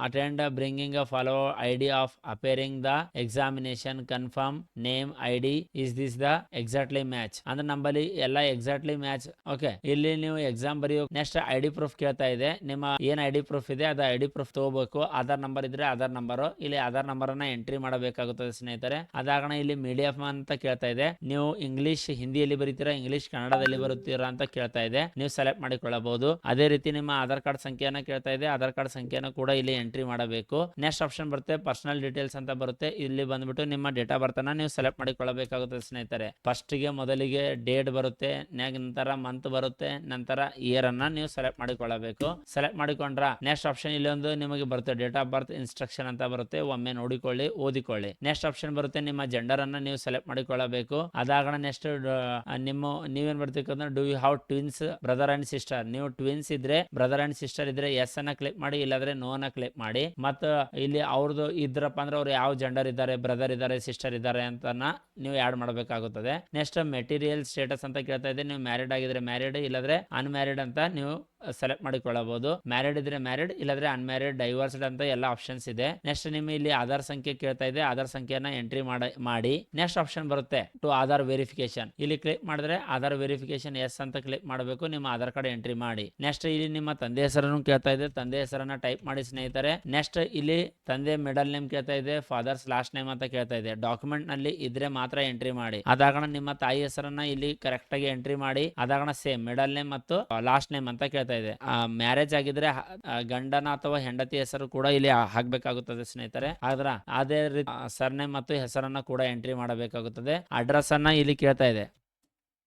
attend bringing follow ID of appearing the examination confirm name ID is this the exactly match, ಅಂದ್ರೆ ನಂಬಲ್ಲಿ ಎಲ್ಲ ಎಕ್ಸಾಕ್ಟ್ಲಿ ಮ್ಯಾಚ್. ಓಕೆ, ಇಲ್ಲಿ ನೀವು ಎಕ್ಸಾಮ್ ಬರೆಯೋ ನೆಕ್ಸ್ಟ್ ಐಡಿ ಪ್ರೂಫ್ ಕೇಳ್ತಾ ಕೇಳ್ತಾ ಇದೆ. ನಿಮ್ಮ ಏನ್ ಐಡಿ ಪ್ರೂಫ್ ಇದೆ ಅದು ಐಡಿ ಪ್ರೂಫ್ ತಗೋಬೇಕು. ಆಧಾರ್ ನಂಬರ್ ಇದ್ರೆ ಆಧಾರ್ ನಂಬರ್, ಇಲ್ಲಿ ಆಧಾರ್ ನಂಬರ್ ಅನ್ನ ಎಂಟ್ರಿ ಮಾಡಬೇಕಾಗುತ್ತದೆ ಸ್ನೇಹಿತರೆ. ಅದಾಗಣ ಇಲ್ಲಿ ಮೀಡಿಯಂ ಅಂತ ಕೇಳ್ತಾ ಇದೆ. ನೀವು ಇಂಗ್ಲಿಷ್ ಹಿಂದಿಯಲ್ಲಿ ಬರೀತೀರಾ, ಇಂಗ್ಲಿಷ್ ಕನ್ನಡದಲ್ಲಿ ಬರುತ್ತೀರಾ ಅಂತ ಕೇಳ್ತಾ ಇದೆ. ನೀವು ಸೆಲೆಕ್ಟ್ ಮಾಡಿಕೊಳ್ಳಬಹುದು. ಅದೇ ರೀತಿ ನಿಮ್ಮ ಆಧಾರ್ ಕಾರ್ಡ್ ಸಂಖ್ಯೆಯನ್ನ ಕೇಳ್ತಾ ಇದೆ. ಆಧಾರ್ ಕಾರ್ಡ್ ಸಂಖ್ಯೆಯನ್ನು ಕೂಡ ಇಲ್ಲಿ ಎಂಟ್ರಿ ಮಾಡಬೇಕು. ನೆಕ್ಸ್ಟ್ ಆಪ್ಷನ್ ಬರುತ್ತೆ ಪರ್ಸನಲ್ ಡೀಟೇಲ್ಸ್ ಅಂತ ಬರುತ್ತೆ. ಇಲ್ಲಿ ಬಂದ್ಬಿಟ್ಟು ನಿಮ್ಮ ಡೇಟ್ ಆಫ್ ಬರ್ತ್ ಅನ್ನ ನೀವು ಸೆಲೆಕ್ಟ್ ಮಾಡಿಕೊಳ್ಳಬೇಕಾಗುತ್ತದೆ ಸ್ನೇಹಿತರೆ. ಫಸ್ಟ್ ಗೆ ಮೊದಲಿಗೆ ಡೇಟ್ ಬರುತ್ತೆ, ನಂತರ ಮಂತ್ ಬರುತ್ತೆ, ನಂತರ ಇಯರ್ ಅನ್ನ ನೀವು ಸೆಲೆಕ್ಟ್ ಮಾಡಿಕೊಳ್ಳಬೇಕು. ಸೆಲೆಕ್ಟ್ ಮಾಡಿಕೊಂಡ್ರ ನೆಕ್ಸ್ಟ್ ಆಪ್ಷನ್ ಇಲ್ಲಿ ಒಂದು ನಿಮಗೆ ಬರುತ್ತೆ ಡೇಟ್ ಆಫ್ ಬರ್ತ್ ಇನ್ಸ್ಟ್ರಕ್ಷನ್ ಅಂತ ಬರುತ್ತೆ. ಒಮ್ಮೆ ನೋಡಿಕೊಳ್ಳಿ, ಓದಿಕೊಳ್ಳಿ. ನೆಕ್ಸ್ಟ್ ಆಪ್ಷನ್ ಬರುತ್ತೆ ನಿಮ್ಮ ಜೆಂಡರ್ ಅನ್ನ ನೀವು ಸೆಲೆಕ್ಟ್ ಮಾಡಿಕೊಳ್ಳಬೇಕು. ಅದಾಗಣ ನೆಕ್ಸ್ಟ್ ನೀವೇನ್ ಬರ್ಬೇಕಂದ್ರೆ do you have twins brother and sister. ನೀವು ಟ್ವಿನ್ಸ್ ಇದ್ರೆ ಬ್ರದರ್ ಅಂಡ್ ಸಿಸ್ಟರ್ ಇದ್ರೆ ಎಸ್ ಅನ್ನ ಕ್ಲಿಕ್ ಮಾಡಿ, ಇಲ್ಲಾದ್ರೆ ನೋ ಅನ್ನ ಕ್ಲಿಕ್ ಮಾಡಿ. ಮತ್ತು ಇಲ್ಲಿ ಅವ್ರದ್ದು ಇದ್ರಪ್ಪ ಅಂದ್ರೆ ಅವ್ರು ಯಾವ ಜೆಂಡರ್ ಇದ್ದಾರೆ, ಬ್ರದರ್ ಇದ್ದಾರೆ, ಸಿಸ್ಟರ್ ಇದ್ದಾರೆ ಅಂತ ನೀವು ಆಡ್ ಮಾಡಬೇಕಾಗುತ್ತದೆ. ನೆಕ್ಸ್ಟ್ ಮೆಟೀರಿಯಲ್ ಸ್ಟೇಟಸ್ ಅಂತ ಕೇಳ್ತಾ ಇದೆ. ನೀವು ಮ್ಯಾರಿಡ್ ಆಗಿದ್ರೆ ಮ್ಯಾರಿಡ್, ಇಲ್ಲಾದ್ರೆ ಅನ್ಮ್ಯಾರಿಡ್ ಅಂತ ನೀವು ಸೆಲೆಕ್ಟ್ ಮಾಡಿಕೊಳ್ಳಬಹುದು. ಮ್ಯಾರಿಡ್ ಇದ್ರೆ ಮ್ಯಾರಿಡ್, ಇಲ್ಲಾದ್ರೆ ಅನ್ಮ್ಯಾರಿಡ್, ಡೈವರ್ಸ್ಡ್ ಅಂತ ಎಲ್ಲ ಆಪ್ಷನ್ಸ್ ಇದೆ. ನೆಕ್ಸ್ಟ್ ನಿಮ್ಮ ಇಲ್ಲಿ ಆಧಾರ್ ಸಂಖ್ಯೆ ಕೇಳ್ತಾ ಇದೆ. ಆಧಾರ್ ಸಂಖ್ಯೆಯನ್ನ ಎಂಟ್ರಿ ಮಾಡಿ ನೆಕ್ಸ್ಟ್ ಆಪ್ಷನ್ ಬರುತ್ತೆ ಟು ಆಧಾರ್ ವೆರಿಫಿಕೇಶನ್. ಇಲ್ಲಿ ಕ್ಲಿಕ್ ಮಾಡಿದ್ರೆ ಆಧಾರ್ ವೆರಿಫಿಕೇಶನ್ ಎಸ್ ಅಂತ ಕ್ಲಿಕ್ ಮಾಡಬೇಕು. ನಿಮ್ಮ ಆಧಾರ್ ಕಾರ್ಡ್ ಎಂಟ್ರಿ ಮಾಡಿ. ನೆಕ್ಸ್ಟ್ ಇಲ್ಲಿ ನಿಮ್ಮ ತಂದೆ ಹೆಸರನ್ನು ಕೇಳ್ತಾ ಇದೆ. ತಂದೆ ಹೆಸರನ್ನ ಟೈಪ್ ಮಾಡಿ ಸ್ನೇಹಿತರೆ. ನೆಕ್ಸ್ಟ್ ಇಲ್ಲಿ ತಂದೆ ಮಿಡಲ್ ನೇಮ್ ಕೇಳ್ತಾ ಇದೆ, ಫಾದರ್ಸ್ ಲಾಸ್ಟ್ ನೇಮ್ ಅಂತ ಕೇಳ್ತಾ ಇದೆ. ಡಾಕ್ಯುಮೆಂಟ್ ನಲ್ಲಿ ಇದ್ರೆ ಮಾತ್ರ ಎಂಟ್ರಿ ಮಾಡಿ. ಅದಾಗಣ ನಿಮ್ಮ ತಾಯಿ ಹೆಸರನ್ನ ಇಲ್ಲಿ ಕರೆಕ್ಟ್ ಆಗಿ ಎಂಟ್ರಿ ಮಾಡಿ. ಅದಾಗಣ ಸೇಮ್ ಮಿಡಲ್ ನೇಮ್ ಮತ್ತು ಲಾಸ್ಟ್ ನೇಮ್ ಅಂತ ಕೇಳ್ತಾ ಇದೆ. ಮ್ಯಾರೇಜ್ ಆಗಿದ್ರೆ ಗಂಡನ ಅಥವಾ ಹೆಂಡತಿ ಹೆಸರು ಕೂಡ ಇಲ್ಲಿ ಹಾಕ್ಬೇಕಾಗುತ್ತದೆ ಸ್ನೇಹಿತರೆ. ಆದ್ರ ಅದೇ ರೀತಿ ಸರ್ನೇಮ್ ಮತ್ತು ಹೆಸರನ್ನ ಕೂಡ ಎಂಟ್ರಿ ಮಾಡಬೇಕಾಗುತ್ತದೆ. ಅಡ್ರೆಸ್ ಅನ್ನ ಇಲ್ಲಿ ಕೇಳ್ತಾ ಇದೆ.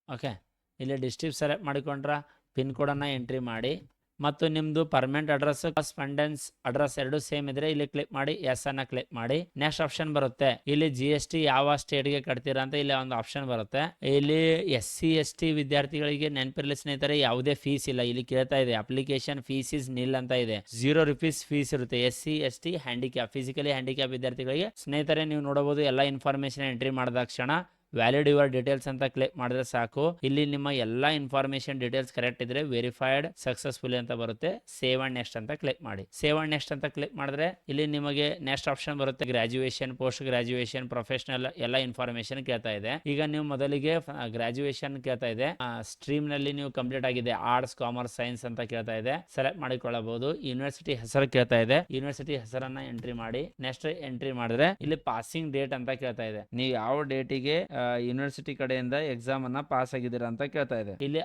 ಓಕೆ, ಇಲ್ಲಿ ಡಿಸ್ಟ್ರಿಕ್ಟ್ ಸೆಲೆಕ್ಟ್ ಮಾಡಿಕೊಂಡ್ರ ಪಿನ್ ಕೋಡ್ ಅನ್ನ ಎಂಟ್ರಿ ಮಾಡಿ. ಮತ್ತು ನಿಮ್ದು ಪರ್ಮನೆಂಟ್ ಅಡ್ರೆಸ್ ಕರೆಸ್ಪಾಂಡೆನ್ಸ್ ಅಡ್ರೆಸ್ ಎರಡು ಸೇಮ್ ಇದ್ರೆ ಇಲ್ಲಿ ಕ್ಲಿಕ್ ಮಾಡಿ, ಎಸ್ ಅನ್ನ ಕ್ಲಿಕ್ ಮಾಡಿ. ನೆಕ್ಸ್ಟ್ ಆಪ್ಷನ್ ಬರುತ್ತೆ ಇಲ್ಲಿ GST ಯಾವ ಸ್ಟೇಟ್ ಗೆ ಕಟ್ತೀರಾ ಅಂತ ಇಲ್ಲಿ ಒಂದು ಆಪ್ಷನ್ ಬರುತ್ತೆ. ಇಲ್ಲಿ SC/ST ವಿದ್ಯಾರ್ಥಿಗಳಿಗೆ ನೆನಪಿರಲಿ ಸ್ನೇಹಿತರೆ, ಯಾವುದೇ ಫೀಸ್ ಇಲ್ಲ. ಇಲ್ಲಿ ಕೇಳ್ತಾ ಇದೆ ಅಪ್ಲಿಕೇಶನ್ ಫೀಸ್ ಇಸ್ ನಿಲ್ ಅಂತ ಇದೆ. ₹0 ಫೀಸ್ ಇರುತ್ತೆ. SC/ST ಹ್ಯಾಂಡಿಕ್ಯಾಪ್, ಫಿಸಿಕಲಿ ಹ್ಯಾಂಡಿಕ್ಯಾಪ್ ವಿದ್ಯಾರ್ಥಿಗಳಿಗೆ. ಸ್ನೇಹಿತರೆ ನೀವು ನೋಡಬಹುದು ಎಲ್ಲ ಇನ್ಫಾರ್ಮೇಶನ್ ಎಂಟ್ರಿ ಮಾಡಿದ ಕ್ಷಣ ವ್ಯಾಲಿಡ್ ಯುವರ್ ಡೀಟೇಲ್ಸ್ ಅಂತ ಕ್ಲಿಕ್ ಮಾಡಿದ್ರೆ ಸಾಕು. ಇಲ್ಲಿ ನಿಮ್ಮ ಎಲ್ಲಾ ಇನ್ಫಾರ್ಮೇಶನ್ ಡೀಟೇಲ್ಸ್ ಕರೆಕ್ಟ್ ಇದ್ರೆ ವೆರಿಫೈಡ್ ಸಕ್ಸಸ್ಫುಲಿ ಅಂತ ಬರುತ್ತೆ. ಸೇವ್ ಅಂಡ್ ನೆಕ್ಸ್ಟ್ ಅಂತ ಕ್ಲಿಕ್ ಮಾಡಿ. ಸೇವ್ ಅಂಡ್ ನೆಕ್ಸ್ಟ್ ಅಂತ ಕ್ಲಿಕ್ ಮಾಡಿದ್ರೆ ಇಲ್ಲಿ ನಿಮಗೆ ನೆಕ್ಸ್ಟ್ ಆಪ್ಷನ್ ಬರುತ್ತೆ ಗ್ರಾಜುಯೇಷನ್, ಪೋಸ್ಟ್ ಗ್ರಾಜುಯೇಷನ್, ಪ್ರೊಫೆಷನಲ್ ಎಲ್ಲ ಇನ್ಫಾರ್ಮೇಶನ್ ಕೇಳ್ತಾ ಇದೆ. ಈಗ ನೀವು ಮೊದಲಿಗೆ ಗ್ರಾಜುಯೇಷನ್ ಕೇಳ್ತಾ ಇದೆ. ಸ್ಟ್ರೀಮ್ ನಲ್ಲಿ ನೀವು ಕಂಪ್ಲೀಟ್ ಆಗಿದೆ, ಆರ್ಟ್ಸ್, ಕಾಮರ್ಸ್, ಸೈನ್ಸ್ ಅಂತ ಕೇಳ್ತಾ ಇದೆ. ಸೆಲೆಕ್ಟ್ ಮಾಡಿಕೊಳ್ಳಬಹುದು. ಯೂನಿವರ್ಸಿಟಿ ಹೆಸರು ಕೇಳ್ತಾ ಇದೆ. ಯೂನಿವರ್ಸಿಟಿ ಹೆಸರನ್ನ ಎಂಟ್ರಿ ಮಾಡಿ. ನೆಕ್ಸ್ಟ್ ಎಂಟ್ರಿ ಮಾಡಿದ್ರೆ ಇಲ್ಲಿ ಪಾಸಿಂಗ್ ಡೇಟ್ ಅಂತ ಕೇಳ್ತಾ ಇದೆ. ನೀವು ಯಾವ ಡೇಟಿಗೆ ಯೂನಿವರ್ಸಿಟಿ ಕಡೆಯಿಂದ ಎಕ್ಸಾಮ್ ಅನ್ನ ಪಾಸ್ ಆಗಿದ್ದೀರಾ ಅಂತ ಕೇಳ್ತಾ ಇದೆ. ಇಲ್ಲಿ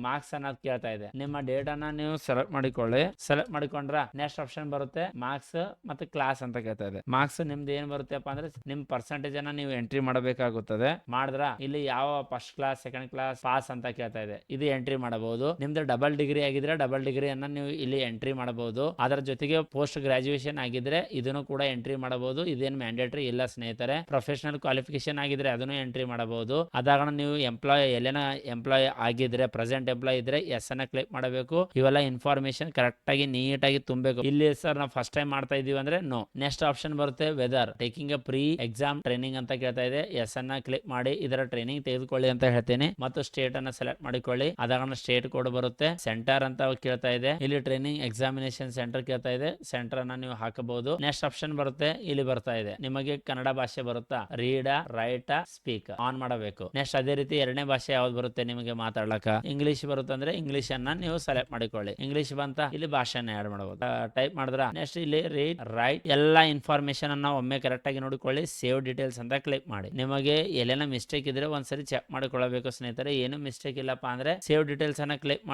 ಮಾರ್ಕ್ಸ್ ಅನ್ನೋದು ಕೇಳ್ತಾ ಇದೆ. ನಿಮ್ಮ ಡೇಟ್ ಅನ್ನ ನೀವು ಸೆಲೆಕ್ಟ್ ಮಾಡಿಕೊಳ್ಳಿ. ಸೆಲೆಕ್ಟ್ ಮಾಡಿಕೊಂಡ್ರ ನೆಕ್ಸ್ಟ್ ಆಪ್ಷನ್ ಬರುತ್ತೆ ಮಾರ್ಕ್ಸ್ ಮತ್ತು ಕ್ಲಾಸ್ ಅಂತ ಕೇಳ್ತಾ ಇದೆ. ಮಾರ್ಕ್ಸ್ ನಿಮ್ದು ಏನ್ ಬರುತ್ತೆಪ್ಪ ಅಂದ್ರೆ ನಿಮ್ ಪರ್ಸೆಂಟೇಜ್ ಅನ್ನ ನೀವು ಎಂಟ್ರಿ ಮಾಡಬೇಕಾಗುತ್ತದೆ. ಮಾಡಿದ್ರ ಇಲ್ಲಿ ಯಾವ first class, second class, pass ಅಂತ ಕೇಳ್ತಾ ಇದೆ. ಇದು ಎಂಟ್ರಿ ಮಾಡಬಹುದು. ನಿಮ್ದು ಡಬಲ್ ಡಿಗ್ರಿ ಆಗಿದ್ರೆ ಡಬಲ್ ಡಿಗ್ರಿ ಅನ್ನ ನೀವು ಇಲ್ಲಿ ಎಂಟ್ರಿ ಮಾಡಬಹುದು. ಅದರ ಜೊತೆಗೆ ಪೋಸ್ಟ್ ಗ್ರಾಜುಯೇಷನ್ ಆಗಿದ್ರೆ ಇದನ್ನು ಕೂಡ ಎಂಟ್ರಿ ಮಾಡಬಹುದು. ಇದೇನು ಮ್ಯಾಂಡೇಟರಿ ಇಲ್ಲ ಸ್ನೇಹಿತರೆ. ಪ್ರೊಫೆಷನಲ್ ಕ್ವಾಲಿಫಿಕೇಶನ್ ಆಗಿದ್ರೆ ಅದನ್ನು ಎಂಟ್ರಿ ಮಾಡಬಹುದು. ಅದಾಗ ನೀವು ಎಂಪ್ಲಾಯ್ ಆಗಿದ್ರೆ, ಪ್ರೆಸೆಂಟ್ ಎಂಪ್ಲಾಯ್ ಇದ್ರೆ ಎಸ್ ಅನ್ನ ಕ್ಲಿಕ್ ಮಾಡಬೇಕು. ಇವೆಲ್ಲ ಇನ್ಫಾರ್ಮೇಶನ್ ಕರೆಕ್ಟ್ ಆಗಿ ನೀಟಾಗಿ ತುಂಬಬೇಕು. ಇಲ್ಲಿ ಸರ್ ನಾವು ಫಸ್ಟ್ ಟೈಮ್ ಮಾಡ್ತಾ ಇದೀವಿ ಅಂದ್ರೆ ನೋ. ನೆಕ್ಸ್ಟ್ ಆಪ್ಷನ್ ಬರುತ್ತೆ whether taking a pre exam training ಅಂತ ಕೇಳ್ತಾ ಇದೆ. ಎಸ್ ಅನ್ನ ಕ್ಲಿಕ್ ಮಾಡಿ ಇದರ ಟ್ರೈನಿಂಗ್ ತೆಗೆದುಕೊಳ್ಳಿ ಅಂತ ಹೇಳ್ತೇನೆ. ಮತ್ತು ಸ್ಟೇಟ್ ಅನ್ನ ಸೆಲೆಕ್ಟ್ ಮಾಡಿಕೊಳ್ಳಿ. ಅದಾಗ ಸ್ಟೇಟ್ ಕೋಡ್ ಬರುತ್ತೆ. ಸೆಂಟರ್ ಅಂತ ಕೇಳ್ತಾ ಇದೆ. ಇಲ್ಲಿ ಟ್ರೈನಿಂಗ್ ಎಕ್ಸಾಮಿನೇಷನ್ ಸೆಂಟರ್ ಕೇಳ್ತಾ ಇದೆ. ಸೆಂಟರ್ ಅನ್ನ ನೀವು ಹಾಕಬಹುದು. ನೆಕ್ಸ್ಟ್ ಆಪ್ಷನ್ ಬರುತ್ತೆ ಇಲ್ಲಿ ಬರ್ತಾ ಇದೆ ನಿಮಗೆ ಕನ್ನಡ ಭಾಷೆ ಬರುತ್ತಾ, ರೀಡ, ರೈಟ್, ಸ್ಪೀಕ್ ಆನ್ ಮಾಡಬೇಕು. ನೆಕ್ಸ್ಟ್ ಅದೇ ರೀತಿ ಎರಡನೇ ಭಾಷೆ ಯಾವ್ದು ಬರುತ್ತೆ ನಿಮಗೆ ಮಾತಾಡ್ಲಕ್ಕ, ಇಂಗ್ಲಿಷ್ ಬರುತ್ತೆ ಅಂದ್ರೆ ಇಂಗ್ಲಿಷ್ ಅನ್ನ ನೀವು ಸೆಲೆಕ್ಟ್ ಮಾಡಿಕೊಳ್ಳಿ. ಇಂಗ್ಲಿಷ್ ಬಂತ ಇಲ್ಲಿ ಭಾಷೆನ ಆಡ್ ಮಾಡಬಹುದು. ಟೈಪ್ ಮಾಡಿದ್ರ ನೆಕ್ಸ್ಟ್ ಇಲ್ಲಿ ರೀಡ್, ರೈಟ್ ಎಲ್ಲಾ ಇನ್ಫಾರ್ಮೇಶನ್ ಅನ್ನ ಒಮ್ಮೆ ಕರೆಕ್ಟ್ ಆಗಿ ನೋಡಿಕೊಳ್ಳಿ. ಸೇವ್ ಡೀಟೇಲ್ಸ್ ಅಂತ ಕ್ಲಿಕ್ ಮಾಡಿ. ನಿಮಗೆ ಎಲ್ಲೇನ ಮಿಸ್ಟೇಕ್ ಇದ್ರೆ ಒಂದ್ಸರಿ ಚೆಕ್ ಮಾಡಿಕೊಳ್ಳಬೇಕು ಸ್ನೇಹಿತರೆ. ಏನು ಮಿಸ್ಟೇಕ್ ಇಲ್ಲಪ್ಪ ಅಂದ್ರೆ ಸೇವ್ ಡೀಟೇಲ್ಸ್ ಅನ್ನ ಕ್ಲಿಕ್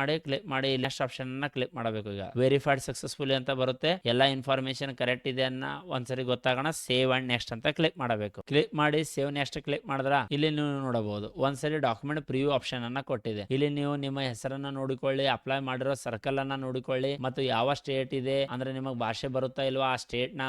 ಮಾಡಿ ನೆಕ್ಸ್ಟ್ ಆಪ್ಷನ್ ಅನ್ನ ಕ್ಲಿಕ್ ಮಾಡಬೇಕು. ಈಗ ವೆರಿಫೈಡ್ ಸಕ್ಸಸ್ಫುಲಿ ಅಂತ ಬರುತ್ತೆ. ಎಲ್ಲಾ ಇನ್ಫಾರ್ಮೇಶನ್ ಕರೆಕ್ಟ್ ಇದೆ ಅನ್ನ ಒಂದ್ಸರಿ ಗೊತ್ತಾಗೋಣ. ಸೇವ್ ಅಂಡ್ ನೆಕ್ಸ್ಟ್ ಅಂತ ಕ್ಲಿಕ್ ಮಾಡಬೇಕು. ಕ್ಲಿಕ್ ಮಾಡಿ ಸೇವ್ ನೆಕ್ಸ್ಟ್ ಕ್ಲಿಕ್ ಮಾಡಿದ್ರ ಇಲ್ಲಿ ನೀವು ನೋಡಬಹುದು ಒಂದ್ಸರಿ ಡಾಕ್ಯುಮೆಂಟ್ ಪ್ರಿವ್ಯೂ ಆಪ್ಷನ್ ಅನ್ನ ಕೊಟ್ಟಿದೆ. ಇಲ್ಲಿ ನೀವು ನಿಮ್ಮ ಹೆಸರನ್ನ ನೋಡಿಕೊಳ್ಳಿ, ಅಪ್ಲೈ ಮಾಡಿರೋ ಸರ್ಕಲ್ ಅನ್ನ ನೋಡಿಕೊಳ್ಳಿ, ಮತ್ತು ಯಾವ ಸ್ಟೇಟ್ ಇದೆ ಅಂದ್ರೆ ನಿಮಗೆ ಭಾಷೆ ಬರುತ್ತಾ ಇಲ್ವಾ, ಆ ಸ್ಟೇಟ್ ನ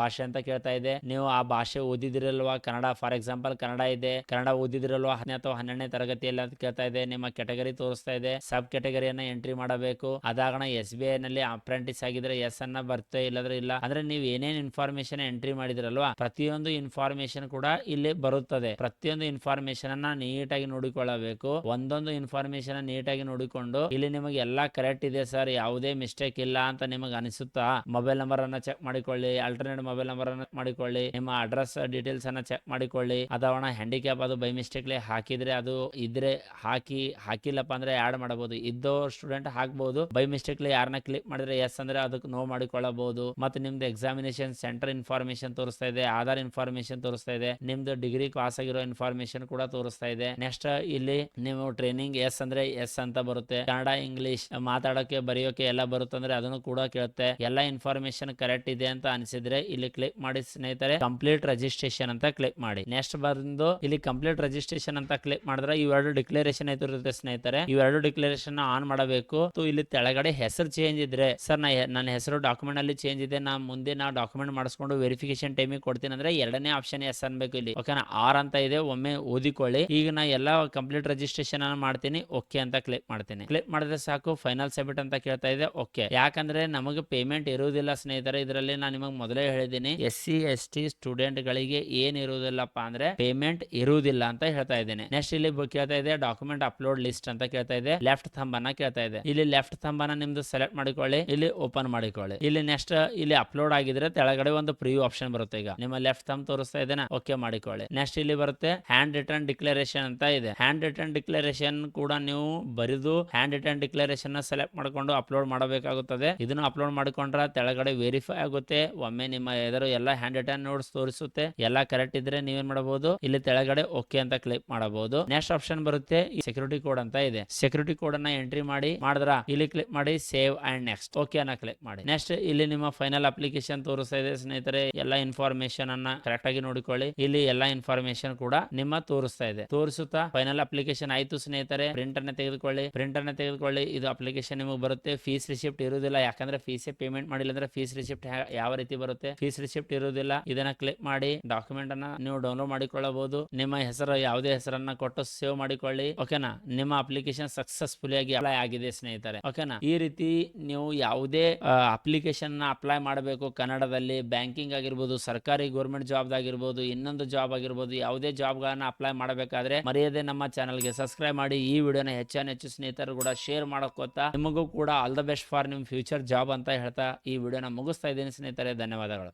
ಭಾಷೆ ಅಂತ ಕೇಳ್ತಾ ಇದೆ. ನೀವು ಆ ಭಾಷೆ ಓದಿದಿರಲ್ವಾ, ಕನ್ನಡ ಫಾರ್ ಎಕ್ಸಾಂಪಲ್ ಕನ್ನಡ ಇದೆ, ಕನ್ನಡ ಓದಿದಿರಲ್ವಾ 10ನೇ ಅಥವಾ 12ನೇ ತರಗತಿಯಲ್ಲಿ ಅಂತ ಕೇಳ್ತಾ ಇದೆ. ನಿಮ್ಮ ಕೆಟಗರಿ ತೋರಿಸ್ತಾ ಇದೆ. ಸಬ್ ಕೆಟಗರಿಯನ್ನ ಎಂಟ್ರಿ ಮಾಡಬೇಕು. ಅದಾಗಣ SBI ನಲ್ಲಿ ಅಪ್ರೆಂಟಿಸ್ ಆಗಿದ್ರೆ ಎಸ್ ಅನ್ನ ಬರುತ್ತೆ, ಇಲ್ಲದ್ರೆ ಇಲ್ಲ. ಅಂದ್ರೆ ನೀವು ಏನೇನ್ ಇನ್ಫಾರ್ಮೇಶನ್ ಎಂಟ್ರಿ ಮಾಡಿದ್ರಲ್ವಾ ಪ್ರತಿಯೊಂದು ಇನ್ಫಾರ್ಮೇಶನ್ ಕೂಡ ಇಲ್ಲಿ ಬರುತ್ತೆ ಬರುತ್ತದೆ. ಪ್ರತಿಯೊಂದು ಇನ್ಫಾರ್ಮೇಶನ್ ಅನ್ನ ನೀಟಾಗಿ ನೋಡಿಕೊಳ್ಳಬೇಕು. ಒಂದೊಂದು ಇನ್ಫಾರ್ಮೇಶನ್ ನೀಟಾಗಿ ನೋಡಿಕೊಂಡು ಇಲ್ಲಿ ನಿಮಗೆ ಎಲ್ಲಾ ಕರೆಕ್ಟ್ ಇದೆ ಸರ್, ಯಾವುದೇ ಮಿಸ್ಟೇಕ್ ಇಲ್ಲ ಅಂತ ನಿಮಗೆ ಅನಿಸುತ್ತಾ ಮೊಬೈಲ್ ನಂಬರ್ ಅನ್ನ ಚೆಕ್ ಮಾಡಿಕೊಳ್ಳಿ, ಅಲ್ಟರ್ನೇಟ್ ಮೊಬೈಲ್ ನಂಬರ್ ಅನ್ನ ಮಾಡಿಕೊಳ್ಳಿ, ನಿಮ್ಮ ಅಡ್ರೆಸ್ ಡೀಟೇಲ್ಸ್ ಅನ್ನ ಚೆಕ್ ಮಾಡಿಕೊಳ್ಳಿ. ಅದವಣ ಹ್ಯಾಂಡಿಕ್ಯಾಪ್ ಅದು ಬೈ ಮಿಸ್ಟೇಕ್ಲಿ ಹಾಕಿದ್ರೆ ಅದು ಇದ್ರೆ ಹಾಕಿಲ್ಲಪ್ಪ ಅಂದ್ರೆ ಆಡ್ ಮಾಡಬಹುದು. ಇದ್ದೋ ಸ್ಟೂಡೆಂಟ್ ಹಾಕಬಹುದು. ಬೈ ಮಿಸ್ಟೇಕ್ಲಿ ಯಾರನ್ನ ಕ್ಲಿಕ್ ಮಾಡಿದ್ರೆ ಎಸ್ ಅಂದ್ರೆ ಅದಕ್ಕೆ ನೋ ಮಾಡಿಕೊಳ್ಳಬಹುದು. ಮತ್ತೆ ನಿಮ್ದು ಎಕ್ಸಾಮಿನೇಷನ್ ಸೆಂಟರ್ ಇನ್ಫಾರ್ಮೇಶನ್ ತೋರಿಸ್ತಾ ಇದೆ, ಆಧಾರ್ ಇನ್ಫಾರ್ಮೇಶನ್ ತೋರಿಸ್ತಾ ಇದೆ, ನಿಮ್ದು ಡಿಗ್ರಿ ಪಾಸ್ ಆಗಿರೋ ಇನ್ಫಾರ್ಮೇಶನ್ ಕೂಡ ತೋರಿಸ್ತಾ ಇದೆ. ನೆಕ್ಸ್ಟ್ ಇಲ್ಲಿ ನೀವು ಟ್ರೈನಿಂಗ್ ಎಸ್ ಅಂದ್ರೆ ಎಸ್ ಅಂತ ಬರುತ್ತೆ. ಕನ್ನಡ ಇಂಗ್ಲಿಷ್ ಮಾತಾಡೋಕೆ ಬರೆಯೋಕೆ ಎಲ್ಲ ಬರುತ್ತೆ ಅಂದ್ರೆ ಅದನ್ನು ಕೂಡ ಕೇಳುತ್ತೆ. ಎಲ್ಲ ಇನ್ಫಾರ್ಮೇಶನ್ ಕರೆಕ್ಟ್ ಇದೆ ಅಂತ ಅನಿಸಿದ್ರೆ ಇಲ್ಲಿ ಕ್ಲಿಕ್ ಮಾಡಿ ಸ್ನೇಹಿತರೆ ಕಂಪ್ಲೀಟ್ ರಿಜಿಸ್ಟ್ರೇಷನ್ ಅಂತ ಕ್ಲಿಕ್ ಮಾಡಿ. ನೆಕ್ಸ್ಟ್ ಬಂದು ಇಲ್ಲಿ ಕಂಪ್ಲೀಟ್ ರಿಜಿಸ್ಟ್ರೇಷನ್ ಅಂತ ಕ್ಲಿಕ್ ಮಾಡಿದ್ರೆ ಇವೆರಡು ಡಿಕ್ಲರೇಷನ್ ಇರುತ್ತೆ ಸ್ನೇಹಿತರೆ. ಇವೆರಡು ಡಿಕ್ಲರೇಷನ್ ಆನ್ ಮಾಡಬೇಕು. ಇಲ್ಲಿ ತೆಳಗಡೆ ಹೆಸರು ಚೇಂಜ್ ಇದ್ರೆ ಸರ್ ನನ್ನ ಹೆಸರು ಡಾಕ್ಯುಮೆಂಟ್ ಅಲ್ಲಿ ಚೇಂಜ್ ಇದೆ, ಮುಂದೆ ಡಾಕ್ಯುಮೆಂಟ್ ಮಾಡಿಸ್ಕೊಂಡು ವೆರಿಫಿಕೇಶನ್ ಟೈಮಿಗೆ ಕೊಡ್ತೀನಿ ಅಂದ್ರೆ ಎರಡನೇ ಆಪ್ಷನ್ ಎಸ್ ಅನ್ಬೇಕು. ಇಲ್ಲಿ ಓಕೆನಾ, ಆರ್ ಅಂತ ಇದೆ, ಒಮ್ಮೆ ಓದಿಕೊಳ್ಳಿ. ಈಗ ನಾ ಎಲ್ಲ ಕಂಪ್ಲೀಟ್ ರಿಜಿಸ್ಟ್ರೇಷನ್ ಮಾಡ್ತೀನಿ, ಓಕೆ ಅಂತ ಕ್ಲಿಕ್ ಮಾಡ್ತೀನಿ. ಕ್ಲಿಕ್ ಮಾಡಿದ್ರೆ ಸಾಕು, ಫೈನಲ್ ಸಬ್ಮಿಟ್ ಅಂತ ಕೇಳ್ತಾ ಇದೆ. ಓಕೆ, ಯಾಕಂದ್ರೆ ನಮಗೆ ಪೇಮೆಂಟ್ ಇರುವುದಿಲ್ಲ ಸ್ನೇಹಿತರೆ. ಇದರಲ್ಲಿ ನಾನು ನಿಮಗೆ ಮೊದಲೇ ಹೇಳಿದ್ದೀನಿ, SC ST ಸ್ಟೂಡೆಂಟ್ ಗಳಿಗೆ ಏನ್ ಇರುವುದಿಲ್ಲಪ್ಪ ಅಂದ್ರೆ ಪೇಮೆಂಟ್ ಇರುವುದಿಲ್ಲ ಅಂತ ಹೇಳ್ತಾ ಇದ್ದೇನೆ. ನೆಕ್ಸ್ಟ್ ಇಲ್ಲಿ ಕೇಳ್ತಾ ಇದೆ ಡಾಕ್ಯುಮೆಂಟ್ ಅಪ್ಲೋಡ್ ಲಿಸ್ಟ್ ಅಂತ ಕೇಳ್ತಾ ಇದೆ. ಲೆಫ್ಟ್ ಥಂಬ್ ಅನ್ನ ಕೇಳ್ತಾ ಇದೆ. ಇಲ್ಲಿ ಲೆಫ್ಟ್ ಥಂಬ್ ಅನ್ನ ನಿಮ್ದು ಸೆಲೆಕ್ಟ್ ಮಾಡಿಕೊಳ್ಳಿ, ಇಲ್ಲಿ ಓಪನ್ ಮಾಡಿಕೊಳ್ಳಿ. ಇಲ್ಲಿ ನೆಕ್ಸ್ಟ್ ಇಲ್ಲಿ ಅಪ್ಲೋಡ್ ಆಗಿದ್ರೆ ತೆಳಗಡೆ ಒಂದು ಪ್ರಿವ್ಯೂ ಆಪ್ಷನ್ ಬರುತ್ತೆ. ಈಗ ನಿಮ್ಮ ಲೆಫ್ಟ್ ಥಂಬ್ ತೋರಿಸ್ತಾ ಇದ್ದೇನೆ, ಓಕೆ ಮಾಡಿಕೊಳ್ಳಿ. ನೆಕ್ಸ್ಟ್ ಇಲ್ಲಿ ಬರುತ್ತೆ ಹ್ಯಾಂಡ್ ರಿಟರ್ನ್ ಡಿಕ್ಲರೇಷನ್ ಅಂತ ಇದೆ. ಹ್ಯಾಂಡ್ ರಿಟರ್ನ್ ಡಿಕ್ಲರೇಷನ್ ಕೂಡ ನೀವು ಬರೆದು ಹ್ಯಾಂಡ್ ರಿಟರ್ನ್ ಡಿಕ್ಲರೇಷನ್ ಸೆಲೆಕ್ಟ್ ಮಾಡಿಕೊಂಡು ಅಪ್ಲೋಡ್ ಮಾಡಬೇಕಾಗುತ್ತದೆ. ಇದನ್ನು ಅಪ್ಲೋಡ್ ಮಾಡಿಕೊಂಡ್ರೆ ತೆಳಗಡೆ ವೆರಿಫೈ ಆಗುತ್ತೆ. ಒಮ್ಮೆ ನಿಮ್ಮ ಎದುರು ಎಲ್ಲ ಹ್ಯಾಂಡ್ ರಿಟರ್ನ್ ನೋಟ್ಸ್ ತೋರಿಸುತ್ತೆ. ಎಲ್ಲ ಕರೆಕ್ಟ್ ಇದ್ರೆ ನೀವೇನ್ ಮಾಡಬಹುದು, ಇಲ್ಲಿ ತೆಳಗಡೆ ಓಕೆ ಅಂತ ಕ್ಲಿಕ್ ಮಾಡಬಹುದು. ನೆಕ್ಸ್ಟ್ ಆಪ್ಷನ್ ಬರುತ್ತೆ ಸೆಕ್ಯೂರಿಟಿ ಕೋಡ್ ಅಂತ ಇದೆ. ಸೆಕ್ಯೂರಿಟಿ ಕೋಡ್ ಅನ್ನ ಎಂಟ್ರಿ ಮಾಡಿದ್ರ ಇಲ್ಲಿ ಕ್ಲಿಕ್ ಮಾಡಿ ಸೇವ್ ಅಂಡ್ ನೆಕ್ಸ್ಟ್ ಓಕೆ ಅನ್ನ ಕ್ಲಿಕ್ ಮಾಡಿ. ನೆಕ್ಸ್ಟ್ ಇಲ್ಲಿ ನಿಮ್ಮ ಫೈನಲ್ ಅಪ್ಲಿಕೇಶನ್ ತೋರಿಸ್ತಾ ಇದೆ ಸ್ನೇಹಿತರೆ. ಎಲ್ಲ ಇನ್ಫಾರ್ಮೇಶನ್ ಅನ್ನ ಕರೆಕ್ಟ್ ಆಗಿ ನೋಡಿಕೊಳ್ಳಿ. ಇಲ್ಲಿ ಎಲ್ಲ ಇನ್ಫಾರ್ಮೇಶನ್ ಕೂಡ ನಿಮ್ಮ ತೋರಿಸ್ತಾ ಇದೆ. ತೋರಿಸುತ್ತಾ ಫೈನಲ್ ಅಪ್ಲಿಕೇಶನ್ ಆಯ್ತು ಸ್ನೇಹಿತರೆ. ಪ್ರಿಂಟ್ ಅನ್ನ ತೆಗೆದುಕೊಳ್ಳಿ. ಇದು ಅಪ್ಲಿಕೇಶನ್ ನಿಮಗೆ ಬರುತ್ತೆ. ಫೀಸ್ ರಿಸಿಪ್ಟ್ ಇರುವುದಿಲ್ಲ, ಯಾಕಂದ್ರೆ ಫೀಸ್ ಪೇಮೆಂಟ್ ಮಾಡಿಲ್ಲ ಅಂದ್ರೆ ಫೀಸ್ ರಿಸಿಪ್ಟ್ ಯಾವ ರೀತಿ ಬರುತ್ತೆ. ಫೀಸ್ ರಿಸಿಪ್ಟ್ ಇರುವುದಿಲ್ಲ. ಇದನ್ನ ಕ್ಲಿಕ್ ಮಾಡಿ ಡಾಕ್ಯುಮೆಂಟ್ ಅನ್ನ ನೀವು ಡೌನ್ಲೋಡ್ ಮಾಡಿಕೊಳ್ಳಬಹುದು. ನಿಮ್ಮ ಹೆಸರು ಯಾವುದೇ ಹೆಸರನ್ನ ಕೊಟ್ಟು ಸೇವ್ ಮಾಡಿಕೊಳ್ಳಿ. ಓಕೆನಾ, ನಿಮ್ಮ ಅಪ್ಲಿಕೇಶನ್ ಸಕ್ಸಸ್ಫುಲ್ ಆಗಿ ಅಪ್ಲೈ ಆಗಿದೆ ಸ್ನೇಹಿತರೆ. ಓಕೆನಾ, ಈ ರೀತಿ ನೀವು ಯಾವುದೇ ಅಪ್ಲಿಕೇಶನ್ ಅಪ್ಲೈ ಮಾಡಬೇಕು ಕನ್ನಡದಲ್ಲಿ, ಬ್ಯಾಂಕಿಂಗ್ ಆಗಿರ್ಬೋದು, ಸರ್ಕಾರಿ ಗೌರ್ಮೆಂಟ್ ಜಾಬ್ ಆಗಿರ್ಬೋದು, ಇನ್ನೊಂದು ಜಾಬ್ ಆಗಿರ್ಬೋದು, ಯಾವುದೇ ಜಾಬ್ ಗಳನ್ನ ಅಪ್ಲೈ ಮಾಡಬೇಕಾದ್ರೆ ಮರೆಯದೆ ನಮ್ಮ ಚಾನಲ್ಗೆ ಸಬ್ಸ್ಕ್ರೈಬ್ ಮಾಡಿ. ಈ ವಿಡಿಯೋನ ಹೆಚ್ಚು ಸ್ನೇಹಿತರು ಕೂಡ ಶೇರ್ ಮಾಡೋಕೋತಾ ನಿಮಗೂ ಕೂಡ ಆಲ್ ದ ಬೆಸ್ಟ್ ಫಾರ್ ನಿಮ್ ಫ್ಯೂಚರ್ ಜಾಬ್ ಅಂತ ಹೇಳ್ತಾ ಈ ವಿಡಿಯೋನ ಮುಗಿಸ್ತಾ ಇದ್ದೀನಿ ಸ್ನೇಹಿತರೆ. ಧನ್ಯವಾದಗಳು.